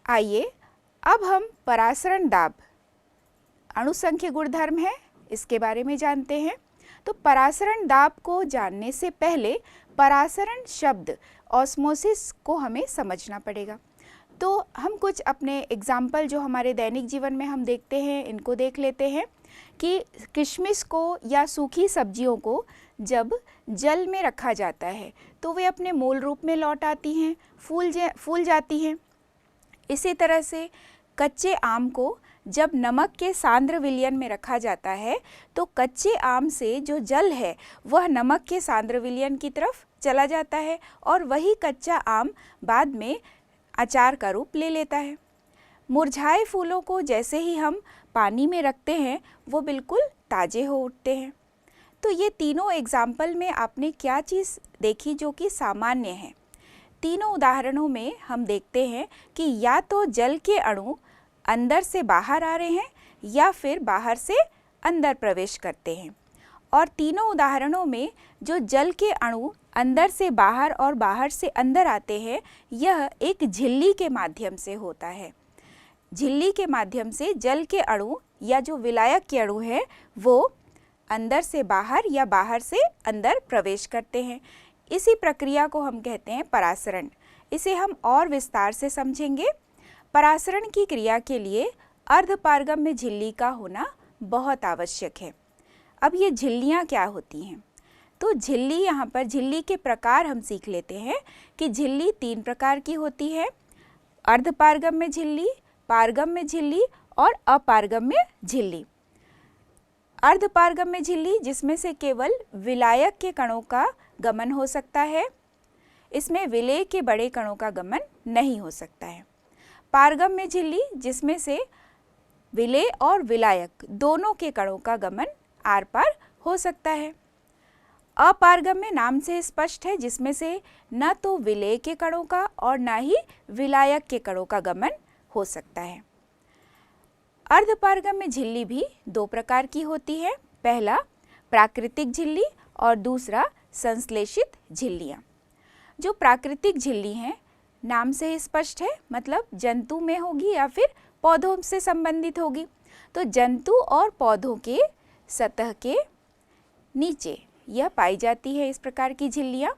आइए अब हम परासरण दाब अणुसंख्य गुणधर्म है इसके बारे में जानते हैं। तो परासरण दाब को जानने से पहले परासरण शब्द ऑस्मोसिस को हमें समझना पड़ेगा। तो हम कुछ अपने एग्जाम्पल जो हमारे दैनिक जीवन में हम देखते हैं इनको देख लेते हैं कि किशमिश को या सूखी सब्जियों को जब जल में रखा जाता है तो वे अपने मूल रूप में लौट आती हैं, फूल जाती हैं। इसी तरह से कच्चे आम को जब नमक के सांद्र विलयन में रखा जाता है तो कच्चे आम से जो जल है वह नमक के सांद्र विलयन की तरफ चला जाता है और वही कच्चा आम बाद में अचार का रूप ले लेता है। मुरझाए फूलों को जैसे ही हम पानी में रखते हैं वो बिल्कुल ताज़े हो उठते हैं। तो ये तीनों एग्जाम्पल में आपने क्या चीज़ देखी जो कि सामान्य है। तीनों उदाहरणों में हम देखते हैं कि या तो जल के अणु अंदर से बाहर आ रहे हैं या फिर बाहर से अंदर प्रवेश करते हैं। और तीनों उदाहरणों में जो जल के अणु अंदर से बाहर और बाहर से अंदर आते हैं यह एक झिल्ली के माध्यम से होता है। झिल्ली के माध्यम से जल के अणु या जो विलायक के अणु है वो अंदर से बाहर या बाहर से अंदर प्रवेश करते हैं। इसी प्रक्रिया को हम कहते हैं परासरण। इसे हम और विस्तार से समझेंगे। परासरण की क्रिया के लिए अर्धपारगम्य झिल्ली का होना बहुत आवश्यक है। अब ये झिल्लियाँ क्या होती हैं? तो झिल्ली, यहाँ पर झिल्ली के प्रकार हम सीख लेते हैं कि झिल्ली 3 प्रकार की होती है: अर्धपारगम्य झिल्ली, पारगम्य झिल्ली और अपारगम्य झिल्ली। अर्धपारगम्य झिल्ली जिसमें से केवल विलायक के कणों का गमन हो सकता है, इसमें विलेय के बड़े कणों का गमन नहीं हो सकता है। पारगम्य झिल्ली जिसमें से विलेय और विलायक दोनों के कणों का गमन आर पार हो सकता है। अपारगम्य नाम से स्पष्ट है जिसमें से न तो विलेय के कणों का और न ही विलायक के कणों का गमन हो सकता है। अर्धपारगम्य झिल्ली भी 2 प्रकार की होती है, पहला प्राकृतिक झिल्ली और दूसरा संश्लेषित झिल्लियाँ। जो प्राकृतिक झिल्ली हैं नाम से ही स्पष्ट है, मतलब जंतु में होगी या फिर पौधों से संबंधित होगी। तो जंतु और पौधों के सतह के नीचे यह पाई जाती है इस प्रकार की झिल्लियाँ।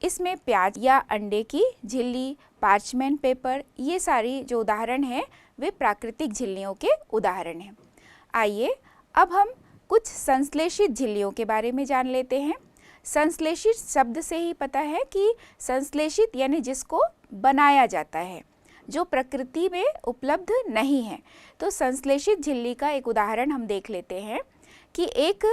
इसमें प्याज या अंडे की झिल्ली, पार्चमेंट पेपर, ये सारी जो उदाहरण हैं वे प्राकृतिक झिल्लियों के उदाहरण हैं। आइए अब हम कुछ संश्लेषित झिल्लियों के बारे में जान लेते हैं। संश्लेषित शब्द से ही पता है कि संश्लेषित यानी जिसको बनाया जाता है, जो प्रकृति में उपलब्ध नहीं है। तो संश्लेषित झिल्ली का एक उदाहरण हम देख लेते हैं कि एक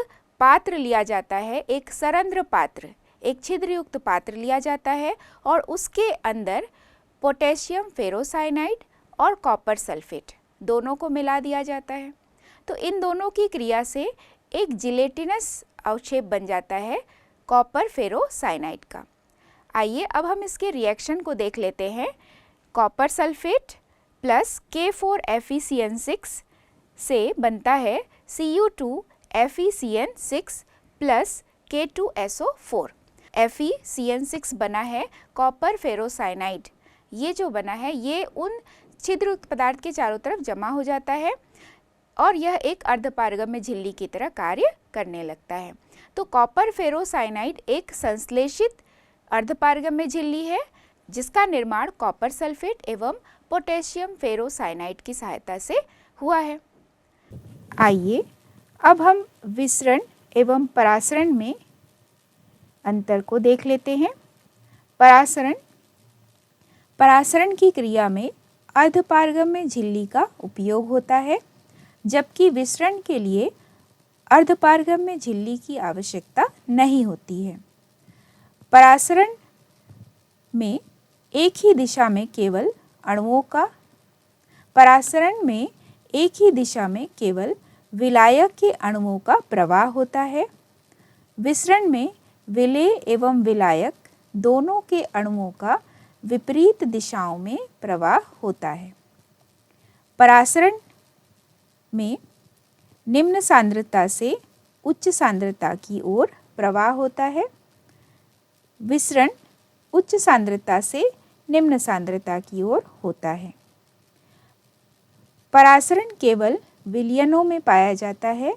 पात्र लिया जाता है, एक सरंध्र पात्र, एक छिद्रयुक्त पात्र लिया जाता है और उसके अंदर पोटेशियम फेरोसाइनाइड और कॉपर सल्फेट दोनों को मिला दिया जाता है। तो इन दोनों की क्रिया से एक जिलेटिनस अवक्षेप बन जाता है कॉपर फेरोसाइनाइड का। आइए अब हम इसके रिएक्शन को देख लेते हैं। कॉपर सल्फेट प्लस K4FeCN6 से बनता है Cu2FeCN6 प्लस K2SO4। FeCN6 बना है कॉपर फेरोसाइनाइड। ये जो बना है ये उन छिद्रयुक्त पदार्थ के चारों तरफ जमा हो जाता है और यह एक अर्धपारगम्य झिल्ली की तरह कार्य करने लगता है। तो कॉपर फेरोसाइनाइड एक संश्लेषित अर्धपारगम्य झिल्ली है जिसका निर्माण कॉपर सल्फेट एवं पोटेशियम फेरोसाइनाइड की सहायता से हुआ है। आइए अब हम विसरण एवं परासरण में अंतर को देख लेते हैं। परासरण की क्रिया में अर्धपारगम्य झिल्ली का उपयोग होता है, जबकि विसरण के लिए अर्धपारगम्य झिल्ली की आवश्यकता नहीं होती है। परासरण में एक ही दिशा में केवल विलायक के अणुओं का प्रवाह होता है। विसरण में विलेय एवं विलायक दोनों के अणुओं का विपरीत दिशाओं में प्रवाह होता है। परासरण में निम्न सांद्रता से उच्च सांद्रता की ओर प्रवाह होता है। विसरण उच्च सांद्रता से निम्न सांद्रता की ओर होता है। परासरण केवल विलयनों में पाया जाता है,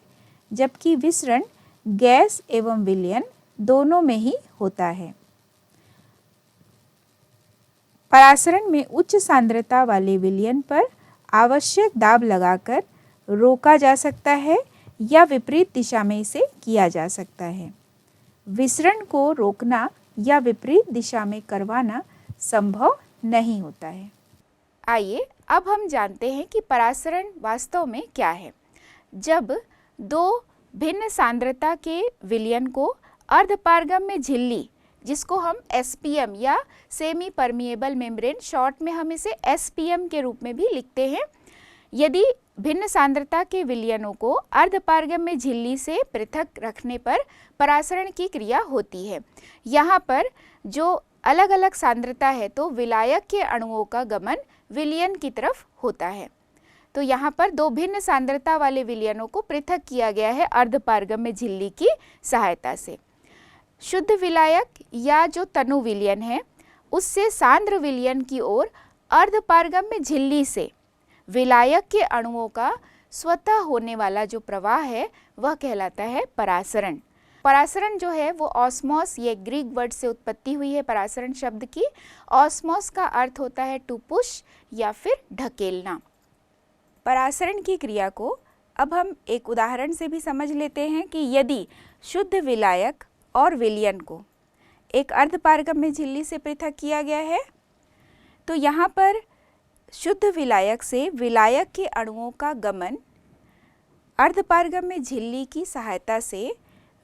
जबकि विसरण गैस एवं विलयन दोनों में ही होता है। परासरण में उच्च सांद्रता वाले विलयन पर आवश्यक दाब लगाकर रोका जा सकता है या विपरीत दिशा में इसे किया जा सकता है। विसरण को रोकना या विपरीत दिशा में करवाना संभव नहीं होता है। आइए अब हम जानते हैं कि परासरण वास्तव में क्या है। जब दो भिन्न सांद्रता के विलयन को अर्धपारगम्य झिल्ली, जिसको हम SPM या सेमी परमिएबल मेम्ब्रेन, शॉर्ट में हम इसे SPM के रूप में भी लिखते हैं, यदि भिन्न सांद्रता के विलयनों को अर्धपारगम्य झिल्ली से पृथक रखने पर परासरण की क्रिया होती है। यहाँ पर जो अलग अलग सांद्रता है तो विलायक के अणुओं का गमन विलयन की तरफ होता है। तो यहाँ पर दो भिन्न सांद्रता वाले विलयनों को पृथक किया गया है अर्धपारगम्य झिल्ली की सहायता से। शुद्ध विलायक या जो तनु विलयन है उससे सांद्र विलयन की ओर अर्धपारगम्य झिल्ली से विलायक के अणुओं का स्वतः होने वाला जो प्रवाह है वह कहलाता है परासरण। परासरण जो है वो ऑस्मोस, ये ग्रीक वर्ड से उत्पत्ति हुई है परासरण शब्द की। ऑस्मोस का अर्थ होता है टू पुश या फिर ढकेलना। परासरण की क्रिया को अब हम एक उदाहरण से भी समझ लेते हैं कि यदि शुद्ध विलायक और विलयन को एक अर्धपारगम्य झिल्ली से पृथक किया गया है तो यहाँ पर शुद्ध विलायक से विलायक के अणुओं का गमन अर्धपारगम्य झिल्ली की सहायता से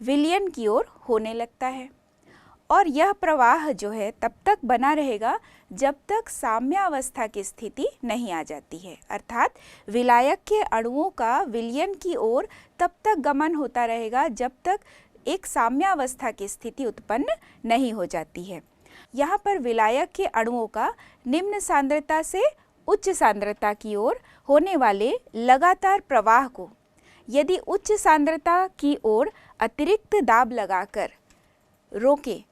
विलयन की ओर होने लगता है और यह प्रवाह जो है तब तक बना रहेगा जब तक साम्यावस्था की स्थिति नहीं आ जाती है। अर्थात विलायक के अणुओं का विलयन की ओर तब तक गमन होता रहेगा जब तक एक साम्यावस्था की स्थिति उत्पन्न नहीं हो जाती है। यहाँ पर विलायक के अणुओं का निम्न सांद्रता से उच्च सांद्रता की ओर होने वाले लगातार प्रवाह को यदि उच्च सांद्रता की ओर अतिरिक्त दाब लगाकर रोके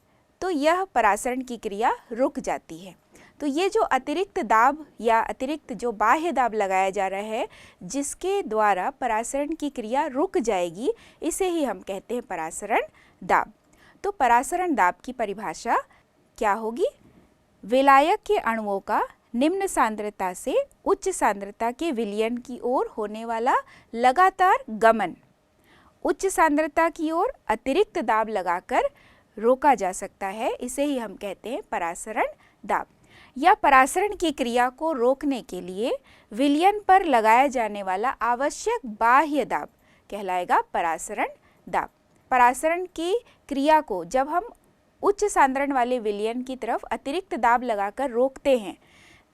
तो यह परासरण की क्रिया रुक जाती है। तो ये जो अतिरिक्त दाब या अतिरिक्त जो बाह्य दाब लगाया जा रहा है जिसके द्वारा परासरण की क्रिया रुक जाएगी, इसे ही हम कहते हैं परासरण दाब। तो परासरण दाब की परिभाषा क्या होगी? विलायक के अणुओं का निम्न सांद्रता से उच्च सांद्रता के विलयन की ओर होने वाला लगातार गमन उच्च सांद्रता की ओर अतिरिक्त दाब लगाकर रोका जा सकता है, इसे ही हम कहते हैं परासरण दाब। या परासरण की क्रिया को रोकने के लिए विलयन पर लगाया जाने वाला आवश्यक बाह्य दाब कहलाएगा परासरण दाब। परासरण की क्रिया को जब हम उच्च सांद्रण वाले विलयन की तरफ अतिरिक्त दाब लगाकर रोकते हैं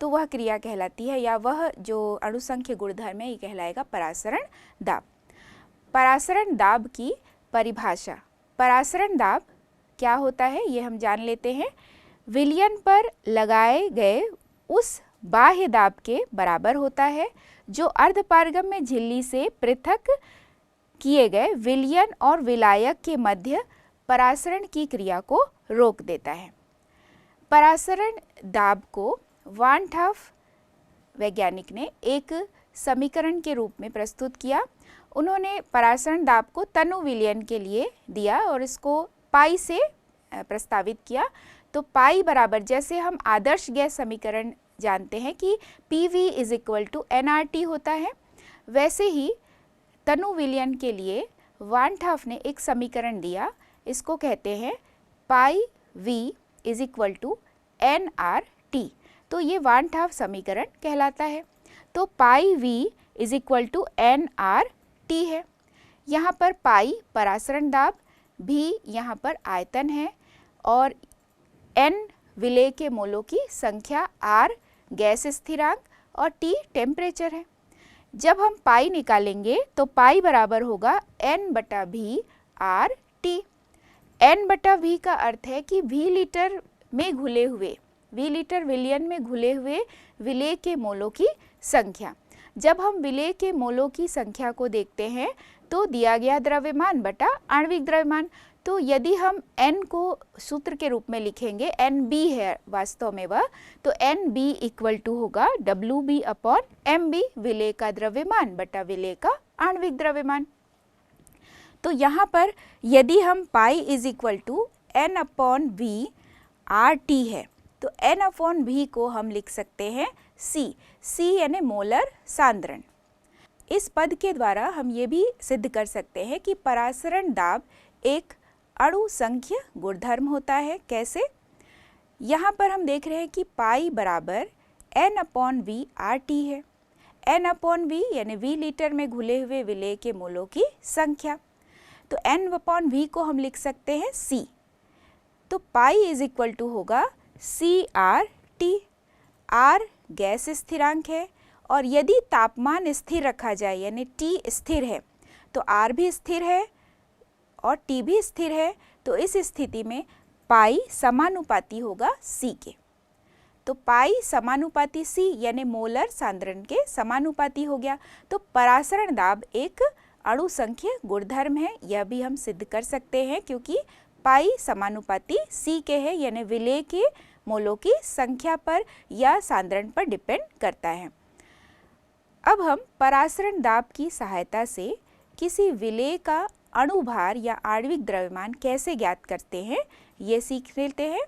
तो वह क्रिया कहलाती है या वह जो अणुसंख्य गुणधर्म है ये कहलाएगा परासरण दाब। परासरण दाब की परिभाषा। परासरण दाब क्या होता है ये हम जान लेते हैं। विलयन पर लगाए गए उस बाह्य दाब के बराबर होता है जो अर्धपारगम्य झिल्ली से पृथक किए गए विलयन और विलायक के मध्य परासरण की क्रिया को रोक देता है। परासरण दाब को वान ठाफ वैज्ञानिक ने एक समीकरण के रूप में प्रस्तुत किया। उन्होंने परासरण दाब को तनु विलयन के लिए दिया और इसको पाई से प्रस्तावित किया। तो पाई बराबर, जैसे हम आदर्श गैस समीकरण जानते हैं कि PV = nRT होता है, वैसे ही तनु विलयन के लिए वान ठाफ ने एक समीकरण दिया। इसको कहते हैं पाई V = nRT। तो ये वान ठाफ समीकरण कहलाता है। तो पाई V = nRT है। यहाँ पर पाई परासरण दाब, भी यहाँ पर आयतन है और n विलेय के मोलों की संख्या, r गैस स्थिरांक और t टेम्परेचर है। जब हम पाई निकालेंगे तो पाई बराबर होगा n/v RT। n/v का अर्थ है कि v लीटर में घुले हुए, v लीटर विलयन में घुले हुए विलेय के मोलों की संख्या। जब हम विलेय के मोलों की संख्या को देखते हैं तो दिया गया द्रव्यमान बटा आणविक द्रव्यमान, तो यदि हम n को सूत्र के रूप में लिखेंगे, NB है वास्तव में वह, तो NB इक्वल टू होगा WB अपॉन MB, विलेय का द्रव्यमान बटा विलेय का आणविक द्रव्यमान। तो यहाँ पर यदि हम pi is equal to N upon V RT है, तो N अपॉन V को हम लिख सकते हैं C यानी मोलर सांद्रण। इस पद के द्वारा हम ये भी सिद्ध कर सकते हैं कि परासरण दाब एक अणु संख्य गुणधर्म होता है। कैसे? यहाँ पर हम देख रहे हैं कि पाई बराबर N अपॉन V RT है। N अपॉन V यानी V लीटर में घुले हुए विलेय के मोलों की संख्या, तो N अपॉन V को हम लिख सकते हैं C। तो पाई इज इक्वल टू होगा CRT। R गैस स्थिरांक है और यदि तापमान स्थिर रखा जाए यानी T स्थिर है तो R भी स्थिर है और T भी स्थिर है, तो इस स्थिति में पाई समानुपाती होगा C के। तो पाई समानुपाती C यानी मोलर सांद्रण के समानुपाती हो गया। तो परासरण दाब एक अणु संख्य गुणधर्म है, यह भी हम सिद्ध कर सकते हैं क्योंकि पाई समानुपाती C के है, यानी विलेय के मोलों की संख्या पर या सांद्रण पर डिपेंड करता है। अब हम परासरण दाब की सहायता से किसी विलेय का अणुभार या आणविक द्रव्यमान कैसे ज्ञात करते हैं ये सीख लेते हैं।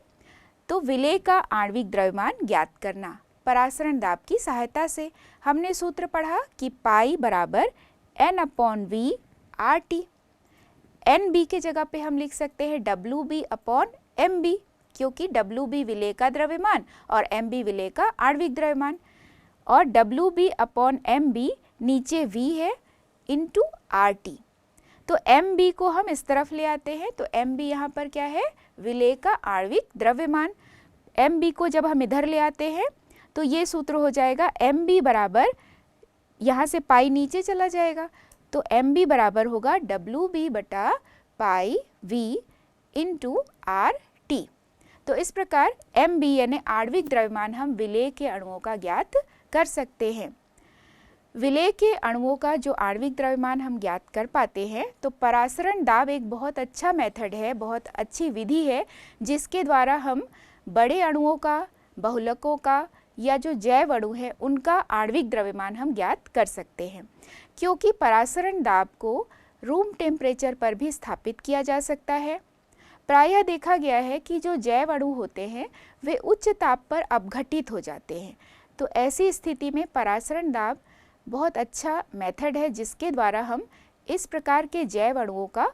तो विलेय का आणविक द्रव्यमान ज्ञात करना परासरण दाब की सहायता से, हमने सूत्र पढ़ा कि पाई बराबर N upon V RT। NB के जगह पे हम लिख सकते हैं WB अपॉन MB, क्योंकि WB विलेय का द्रव्यमान और MB विलेय का आणविक द्रव्यमान, और WB अपॉन MB नीचे V है इंटू RT। तो MB को हम इस तरफ ले आते हैं, तो MB यहाँ पर क्या है? विलेय का आणविक द्रव्यमान। MB को जब हम इधर ले आते हैं तो ये सूत्र हो जाएगा MB बराबर, यहाँ से पाई नीचे चला जाएगा, तो MB बराबर होगा WB बटा पाई V इंटू RT। तो इस प्रकार MB यानी आणविक द्रव्यमान हम विलेय के अणुओं का ज्ञात कर सकते हैं। विलेय के अणुओं का जो आणविक द्रव्यमान हम ज्ञात कर पाते हैं, तो परासरण दाब एक बहुत अच्छा मेथड है, बहुत अच्छी विधि है जिसके द्वारा हम बड़े अणुओं का, बहुलकों का या जो जैव अणु है उनका आणविक द्रव्यमान हम ज्ञात कर सकते हैं। क्योंकि परासरण दाब को रूम टेम्परेचर पर भी स्थापित किया जा सकता है। प्रायः देखा गया है कि जो जैव अणु होते हैं वे उच्च ताप पर अपघटित हो जाते हैं, तो ऐसी स्थिति में परासरण दाब बहुत अच्छा मेथड है जिसके द्वारा हम इस प्रकार के जैव अणुओं का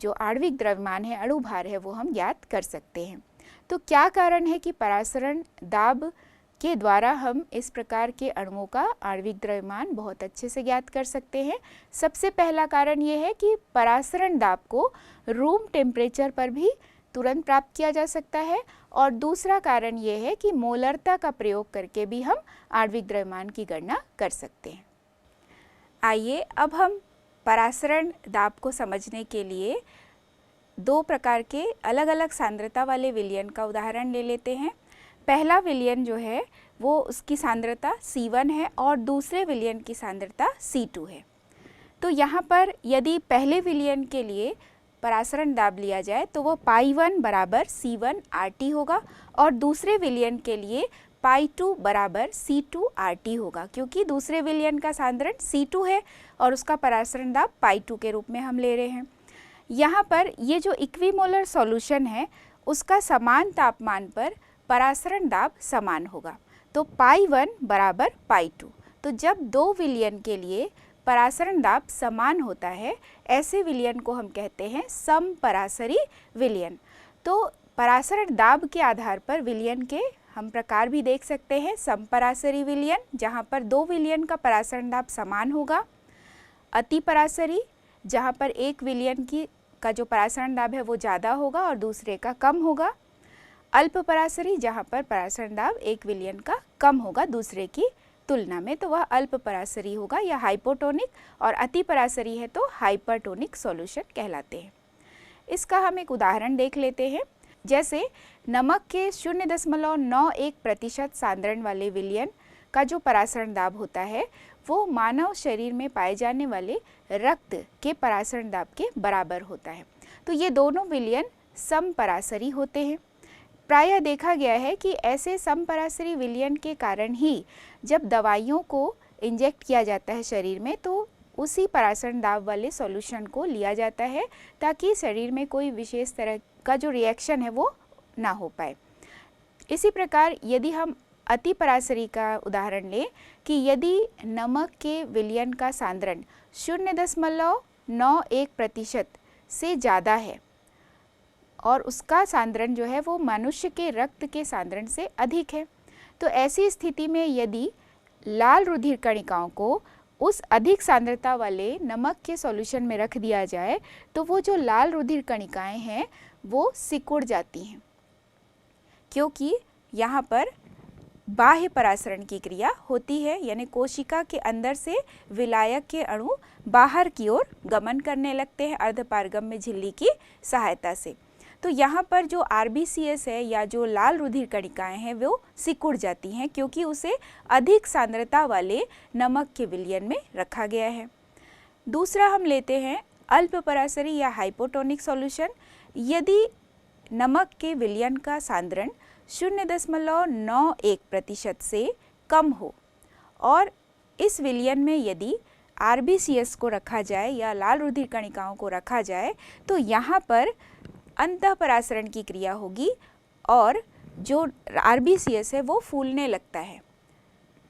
जो आणविक द्रव्यमान है, अणुभार है, वो हम ज्ञात कर सकते हैं। तो क्या कारण है कि परासरण दाब के द्वारा हम इस प्रकार के अणुओं का आणविक द्रव्यमान बहुत अच्छे से ज्ञात कर सकते हैं? सबसे पहला कारण ये है कि परासरण दाब को रूम टेम्परेचर पर भी तुरंत प्राप्त किया जा सकता है, और दूसरा कारण ये है कि मोलरता का प्रयोग करके भी हम आणविक द्रव्यमान की गणना कर सकते हैं। आइए अब हम परासरण दाब को समझने के लिए दो प्रकार के अलग अलग सांद्रता वाले विलयन का उदाहरण ले लेते हैं। पहला विलयन जो है वो उसकी सांद्रता C1 है और दूसरे विलयन की सांद्रता C2 है। तो यहाँ पर यदि पहले विलयन के लिए परासरण दाब लिया जाए तो वो पाई1 बराबर C1 RT होगा और दूसरे विलयन के लिए पाई2 बराबर C2 RT होगा, क्योंकि दूसरे विलयन का सांद्रण C2 है और उसका परासरण दाब पाई2 के रूप में हम ले रहे हैं। यहाँ पर ये जो इक्विमोलर सॉल्यूशन है उसका समान तापमान पर परासरण दाब समान होगा, तो पाई1 बराबर पाई2। तो जब दो विलयन के लिए परासरण दाब समान होता है, ऐसे विलयन को हम कहते हैं समपरासरी विलयन। तो परासरण दाब के आधार पर विलयन के हम प्रकार भी देख सकते हैं। समपरासरी विलयन जहाँ पर दो विलयन का परासरण दाब समान होगा, अतिपरासरी जहाँ पर एक विलयन का जो परासरण दाब है वो ज़्यादा होगा और दूसरे का कम होगा, अल्पपरासरी जहाँ पर परासरण दाब एक विलयन का कम होगा दूसरे की तुलना में, तो वह अल्पपरासरी होगा या हाइपोटोनिक, और अतिपरासरी है तो हाइपरटोनिक सॉल्यूशन कहलाते हैं। इसका हम एक उदाहरण देख लेते हैं। जैसे नमक के 0.91% सांद्रण वाले विलयन का जो परासरण दाब होता है वो मानव शरीर में पाए जाने वाले रक्त के परासरण दाब के बराबर होता है। तो ये दोनों विलयन समपरासरी होते हैं। प्रायः देखा गया है कि ऐसे समपरासरी विलयन के कारण ही जब दवाइयों को इंजेक्ट किया जाता है शरीर में तो उसी परासरण दाब वाले सॉल्यूशन को लिया जाता है ताकि शरीर में कोई विशेष तरह का जो रिएक्शन है वो ना हो पाए। इसी प्रकार यदि हम अति परासरी का उदाहरण लें कि यदि नमक के विलयन का सांद्रण 0.91% से ज़्यादा है और उसका सांद्रण जो है वो मनुष्य के रक्त के सांद्रण से अधिक है, तो ऐसी स्थिति में यदि लाल रुधिर कणिकाओं को उस अधिक सांद्रता वाले नमक के सॉल्यूशन में रख दिया जाए तो वो जो लाल रुधिर कणिकाएं हैं वो सिकुड़ जाती हैं, क्योंकि यहाँ पर बाह्य परासरण की क्रिया होती है, यानी कोशिका के अंदर से विलायक के अणु बाहर की ओर गमन करने लगते हैं अर्धपारगम्य झिल्ली की सहायता से। तो यहाँ पर जो RBCS है या जो लाल रुधिर कणिकाएं हैं वो सिकुड़ जाती हैं क्योंकि उसे अधिक सांद्रता वाले नमक के विलयन में रखा गया है। दूसरा हम लेते हैं अल्प परासरी या हाइपोटोनिक सॉल्यूशन। यदि नमक के विलयन का सांद्रण 0.91% से कम हो और इस विलयन में यदि RBCS को रखा जाए या लाल रुधिर कणिकाओं को रखा जाए तो यहाँ पर अंतःपरासरण की क्रिया होगी और जो RBCS है वो फूलने लगता है।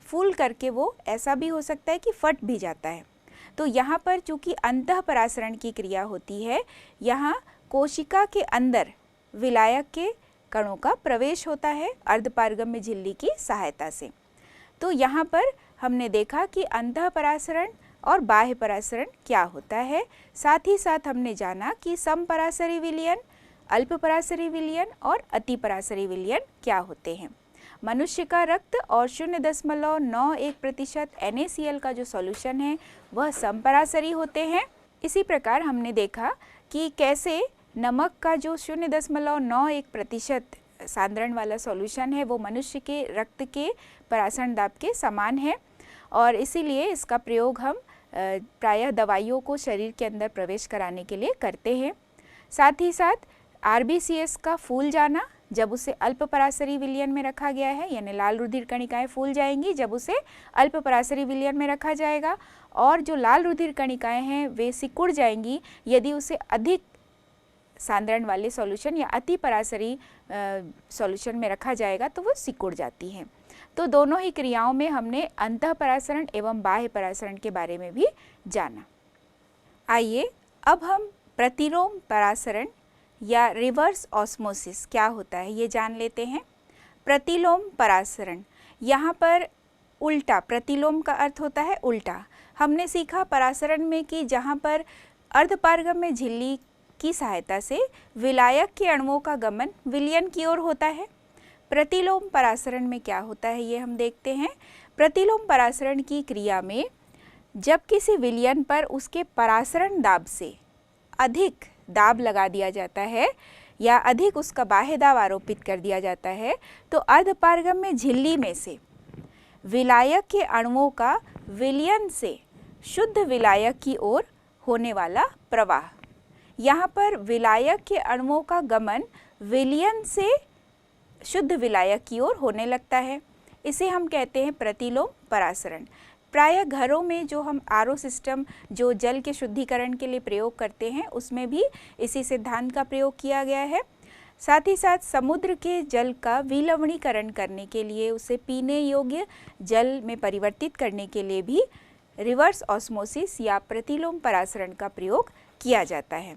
फूल करके वो ऐसा भी हो सकता है कि फट भी जाता है। तो यहाँ पर चूँकि अंतःपरासरण की क्रिया होती है, यहाँ कोशिका के अंदर विलायक के कणों का प्रवेश होता है अर्धपारगम्य झिल्ली की सहायता से। तो यहाँ पर हमने देखा कि अंतःपरासरण और बाह्य परासरण क्या होता है। साथ ही साथ हमने जाना कि समपरासरी विलयन, अल्पपरासरी विलयन और अतिपरासरी विलयन क्या होते हैं। मनुष्य का रक्त और 0.91% NaCl का जो सॉल्यूशन है वह समपरासरी होते हैं। इसी प्रकार हमने देखा कि कैसे नमक का जो 0.91% सांद्रण वाला सॉल्यूशन है वो मनुष्य के रक्त के परासरण दाब के समान है और इसीलिए इसका प्रयोग हम प्रायः दवाइयों को शरीर के अंदर प्रवेश कराने के लिए करते हैं। साथ ही साथ RBCS का फूल जाना जब उसे अल्पपरासरी विलयन में रखा गया है, यानी लाल रुधिर कणिकाएं फूल जाएंगी जब उसे अल्पपरासरी विलयन में रखा जाएगा, और जो लाल रुधिर कणिकाएं हैं वे सिकुड़ जाएंगी यदि उसे अधिक सांद्रण वाले सॉल्यूशन या अति परासरी सॉल्यूशन में रखा जाएगा तो वो सिकुड़ जाती हैं। तो दोनों ही क्रियाओं में हमने अंतःपरासरण एवं बाह्य परासरण के बारे में भी जाना। आइए अब हम प्रतिलोम परासरण या रिवर्स ऑस्मोसिस क्या होता है ये जान लेते हैं। प्रतिलोम परासरण, यहाँ पर उल्टा, प्रतिलोम का अर्थ होता है उल्टा। हमने सीखा परासरण में कि जहाँ पर अर्धपारगम्य झिल्ली की सहायता से विलायक के अणुओं का गमन विलयन की ओर होता है। प्रतिलोम परासरण में क्या होता है ये हम देखते हैं। प्रतिलोम परासरण की क्रिया में जब किसी विलयन पर उसके परासरण दाब से अधिक दाब लगा दिया जाता है या अधिक उसका बाह्य दाब आरोपित कर दिया जाता है तो अर्धपारगम्य झिल्ली में से विलायक के अणुओं का विलयन से शुद्ध विलायक की ओर होने वाला प्रवाह, यहाँ पर विलायक के अणुओं का गमन विलयन से शुद्ध विलायक की ओर होने लगता है, इसे हम कहते हैं प्रतिलोम परासरण। प्रायः घरों में जो हम RO सिस्टम जो जल के शुद्धिकरण के लिए प्रयोग करते हैं उसमें भी इसी सिद्धांत का प्रयोग किया गया है। साथ ही साथ समुद्र के जल का विलवणीकरण करने के लिए, उसे पीने योग्य जल में परिवर्तित करने के लिए भी रिवर्स ऑस्मोसिस या प्रतिलोम परासरण का प्रयोग किया जाता है।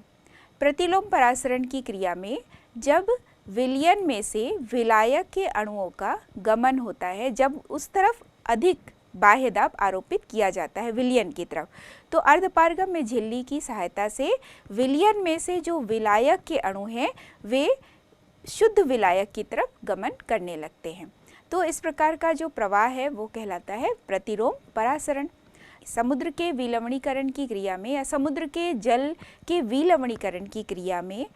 प्रतिलोम परासरण की क्रिया में जब विलयन में से विलायक के अणुओं का गमन होता है, जब उस तरफ अधिक बाह्य दाब आरोपित किया जाता है विलयन की तरफ, तो अर्धपारगम्य झिल्ली की सहायता से विलयन में से जो विलायक के अणु हैं वे शुद्ध विलायक की तरफ गमन करने लगते हैं। तो इस प्रकार का जो प्रवाह है वो कहलाता है प्रतिलोम परासरण। समुद्र के विलवणीकरण की क्रिया में या समुद्र के जल के विलवणीकरण की क्रिया में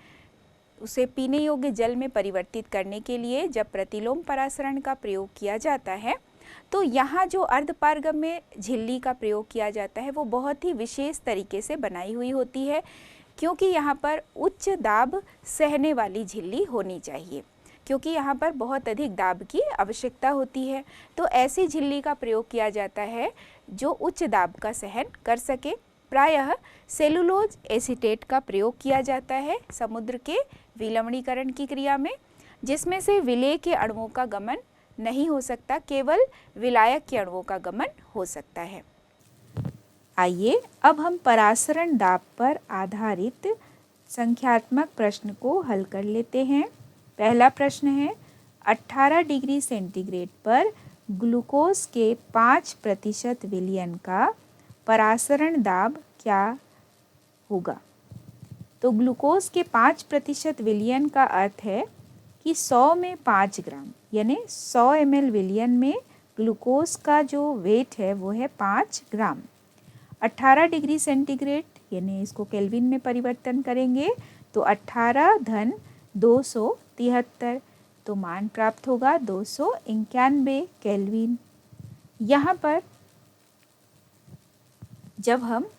उसे पीने योग्य जल में परिवर्तित करने के लिए जब प्रतिलोम परासरण का प्रयोग किया जाता है तो यहाँ जो अर्धपारगम्य झिल्ली का प्रयोग किया जाता है वो बहुत ही विशेष तरीके से बनाई हुई होती है। क्योंकि यहाँ पर उच्च दाब सहने वाली झिल्ली होनी चाहिए, क्योंकि यहाँ पर बहुत अधिक दाब की आवश्यकता होती है। तो ऐसी झिल्ली का प्रयोग किया जाता है जो उच्च दाब का सहन कर सके। प्रायः सेलुलोज एसीटेट का प्रयोग किया जाता है समुद्र के विलवणीकरण की क्रिया में, जिसमें से विलेय के अणुओं का गमन नहीं हो सकता, केवल विलायक के अणुओं का गमन हो सकता है। आइए अब हम परासरण दाब पर आधारित संख्यात्मक प्रश्न को हल कर लेते हैं। पहला प्रश्न है, 18 डिग्री सेंटीग्रेड पर ग्लूकोज के 5% विलयन का परासरण दाब क्या होगा। तो ग्लूकोज के 5% विलयन का अर्थ है कि 100 में 5 ग्राम यानी 100 ml विलयन में ग्लूकोज का जो वेट है वो है 5 ग्राम। 18 डिग्री सेंटीग्रेड यानी इसको केल्विन में परिवर्तन करेंगे तो 18 धन 273, तो मान प्राप्त होगा 291 केल्विन। यहाँ पर जब हम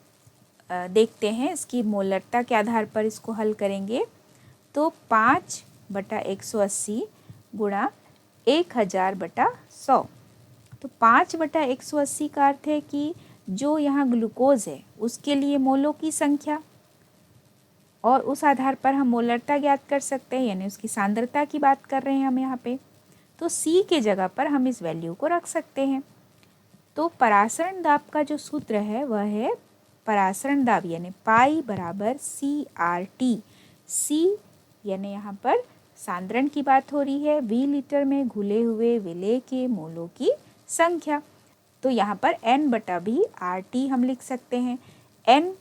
देखते हैं इसकी मोलरता के आधार पर इसको हल करेंगे तो 5/180 गुणा 1000/100, तो 5/180 का अर्थ है कि जो यहाँ ग्लूकोज है उसके लिए मोलों की संख्या, और उस आधार पर हम मोलरता ज्ञात कर सकते हैं, यानी उसकी सांद्रता की बात कर रहे हैं हम यहाँ पे। तो C के जगह पर हम इस वैल्यू को रख सकते हैं। तो परासरण दाब का जो सूत्र है वह है परासरण दाब यानी पाई बराबर CRT। C यानी यहाँ पर सांद्रण की बात हो रही है, V लीटर में घुले हुए विलेय के मोलों की संख्या। तो यहाँ पर N/V RT हम लिख सकते हैं। N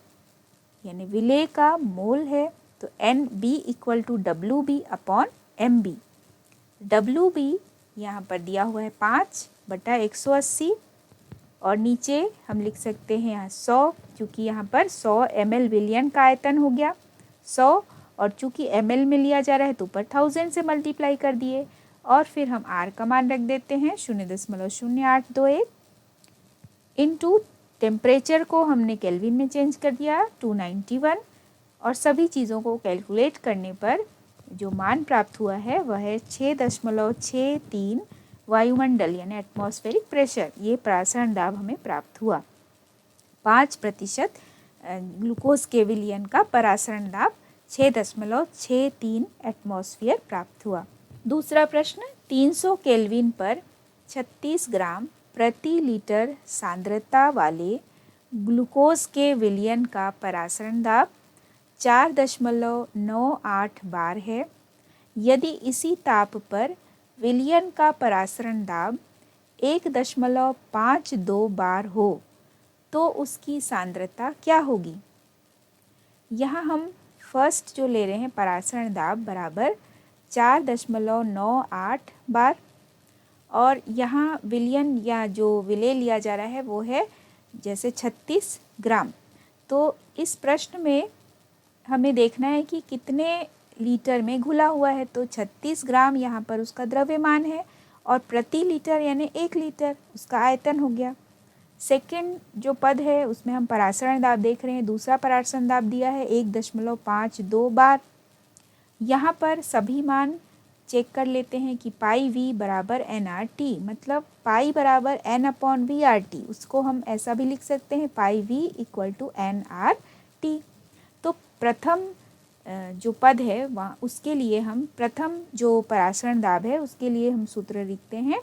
यानी विलेय का मोल है, तो NB = WB/MB। WB यहाँ पर दिया हुआ है 5/180 और नीचे हम लिख सकते हैं यहाँ 100, क्योंकि यहाँ पर 100 ml विलयन का आयतन हो गया 100, और चूँकि ml में लिया जा रहा है तो ऊपर 1000 से मल्टीप्लाई कर दिए, और फिर हम R का मान रख देते हैं 0.0821 इंटू टेम्परेचर को हमने केल्विन में चेंज कर दिया 291, और सभी चीज़ों को कैलकुलेट करने पर जो मान प्राप्त हुआ है वह है 6.63 वायुमंडल यानी एटमॉस्फेरिक प्रेशर। ये परासरण दाब हमें प्राप्त हुआ। 5% ग्लूकोज के विलयन का परासरण दाब 6.63 एटमॉस्फेयर प्राप्त हुआ। दूसरा प्रश्न, 300 केल्विन पर 36 ग्राम प्रति लीटर सांद्रता वाले ग्लूकोज के विलयन का परासरण दाब 4.98 बार है। यदि इसी ताप पर विलयन का परासरण दाब 1.52 बार हो तो उसकी सांद्रता क्या होगी। यहाँ हम फर्स्ट जो ले रहे हैं परासरण दाब बराबर 4.98 बार, और यहाँ विलयन या जो विलेय लिया जा रहा है वो है जैसे 36 ग्राम। तो इस प्रश्न में हमें देखना है कि कितने लीटर में घुला हुआ है, तो 36 ग्राम यहाँ पर उसका द्रव्यमान है और प्रति लीटर यानी 1 लीटर उसका आयतन हो गया। सेकंड जो पद है उसमें हम परासरण दाब देख रहे हैं, दूसरा परासरण दाब दिया है 1.52 बार। यहाँ पर सभी मान चेक कर लेते हैं कि पाई V बराबर NRT, मतलब पाई बराबर N/VRT, उसको हम ऐसा भी लिख सकते हैं पाई V = NRT। तो प्रथम जो पद है वहाँ उसके लिए हम प्रथम जो परासरण दाब है उसके लिए हम सूत्र लिखते हैं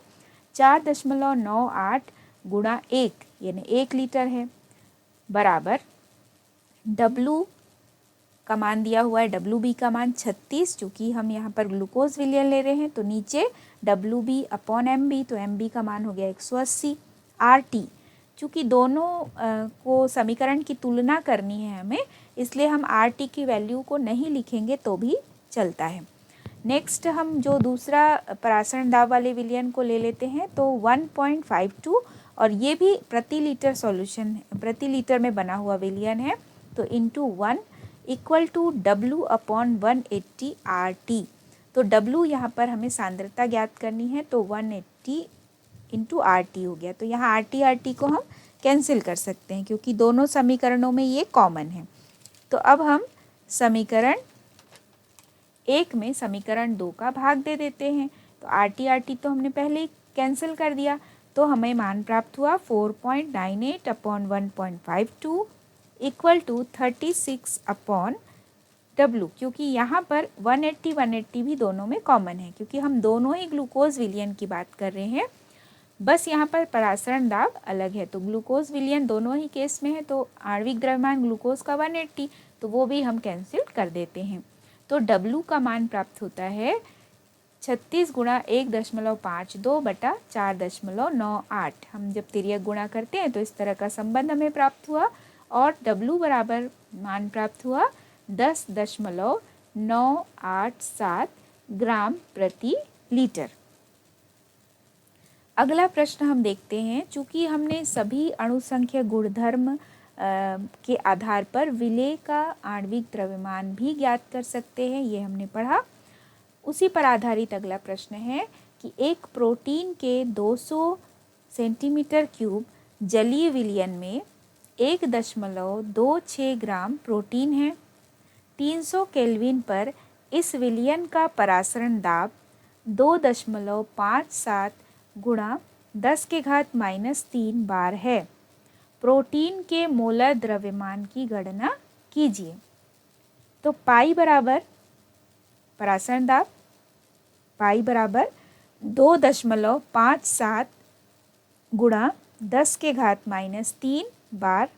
4.98 गुणा 1 यानी 1 लीटर है बराबर W का मान दिया हुआ है, WB का मान 36, चूँकि हम यहाँ पर ग्लूकोज विलयन ले रहे हैं तो नीचे WB/MB, तो MB का मान हो गया 180। RT चूँकि दोनों को समीकरण की तुलना करनी है हमें, इसलिए हम RT की वैल्यू को नहीं लिखेंगे तो भी चलता है। नेक्स्ट हम जो दूसरा परासरण दाब वाले विलयन को ले लेते हैं तो 1.52, और ये भी प्रति लीटर सॉल्यूशन प्रति लीटर में बना हुआ विलयन है, तो इंटू 1 = W/180 RT। तो W यहाँ पर हमें सांद्रता ज्ञात करनी है, तो 180 × RT हो गया। तो यहाँ RT को हम कैंसिल कर सकते हैं क्योंकि दोनों समीकरणों में ये कॉमन है। तो अब हम समीकरण 1 में समीकरण 2 का भाग दे देते हैं। तो RT तो हमने पहले ही कैंसिल कर दिया, तो हमें मान प्राप्त हुआ 4.98 upon 1.52 equal to 36 upon W, क्योंकि यहाँ पर 180 भी दोनों में कॉमन है, क्योंकि हम दोनों ही ग्लूकोज विलयन की बात कर रहे हैं। बस यहाँ पर परासरण दाब अलग है। तो ग्लूकोज विलयन दोनों ही केस में है, तो आणविक द्रव्यमान ग्लूकोज का 180, तो वो भी हम कैंसिल कर देते हैं। तो W का मान प्राप्त होता है 36 गुणा 1.52 बटा 4.98। हम जब तिर्यक गुणा करते हैं तो इस तरह का संबंध हमें प्राप्त हुआ, और W बराबर मान प्राप्त हुआ 10.987 ग्राम प्रति लीटर। अगला प्रश्न हम देखते हैं। चूँकि हमने सभी अणुसंख्यक गुणधर्म के आधार पर विलेय का आणविक द्रव्यमान भी ज्ञात कर सकते हैं, ये हमने पढ़ा। उसी पर आधारित अगला प्रश्न है कि एक प्रोटीन के 200 सेंटीमीटर क्यूब जलीय विलयन में 1.26 ग्राम प्रोटीन है। 300 केल्विन पर इस विलयन का परासरण दाब 2.57 गुणा 10⁻³ बार है। प्रोटीन के मोलर द्रव्यमान की गणना कीजिए। तो पाई बराबर परासरण दाब, पाई बराबर 2.57 गुणा 10⁻³ बार।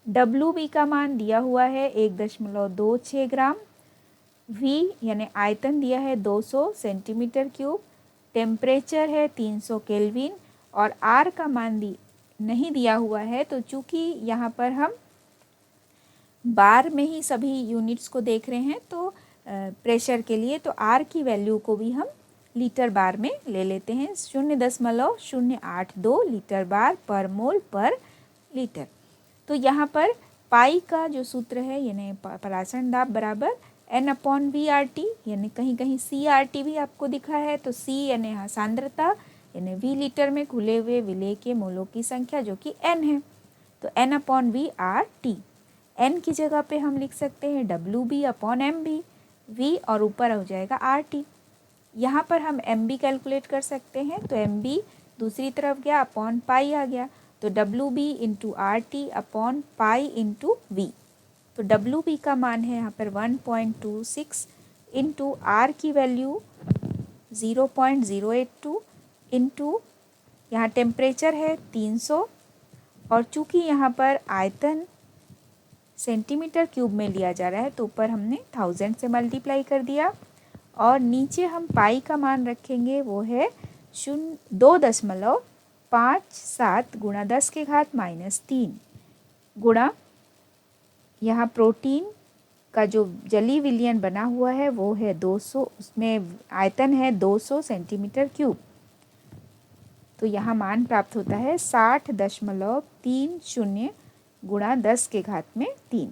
WB का मान दिया हुआ है 1.26 ग्राम। V यानी आयतन दिया है 200 सेंटीमीटर क्यूब। टेम्परेचर है 300 केल्विन, और R का मान नहीं दिया हुआ है। तो चूँकि यहाँ पर हम बार में ही सभी यूनिट्स को देख रहे हैं, तो प्रेशर के लिए तो R की वैल्यू को भी हम लीटर बार में ले लेते हैं। 0.082 लीटर बार पर मोल पर लीटर। तो यहाँ पर पाई का जो सूत्र है, यानी परासरण दाब बराबर N/V/RT, यानी कहीं कहीं CRT भी आपको दिखा है। तो C यानी सांद्रता, यानी V लीटर में घुले हुए विलेय के मोलों की संख्या, जो कि N है। तो N/V/RT, N की जगह पे हम लिख सकते हैं WB/MB, V और ऊपर हो जाएगा RT। यहाँ पर हम MB कैलकुलेट कर सकते हैं, तो MB दूसरी तरफ गया, अपॉन पाई आ गया। तो WB into RT upon pi into V। तो WB का मान है यहाँ पर 1.26 इंटू R की वैल्यू 0.082 इंटू यहाँ टेम्परेचर है 300, और चूँकि यहाँ पर आयतन सेंटीमीटर क्यूब में लिया जा रहा है, तो ऊपर हमने 1000 से मल्टीप्लाई कर दिया, और नीचे हम पाई का मान रखेंगे, वो है 2.57 गुणा 10⁻³ गुणा यहाँ प्रोटीन का जो जलीय विलयन बना हुआ है वो है 200, उसमें आयतन है 200 सेंटीमीटर क्यूब। तो यहाँ मान प्राप्त होता है 60.30 गुणा 10⁻³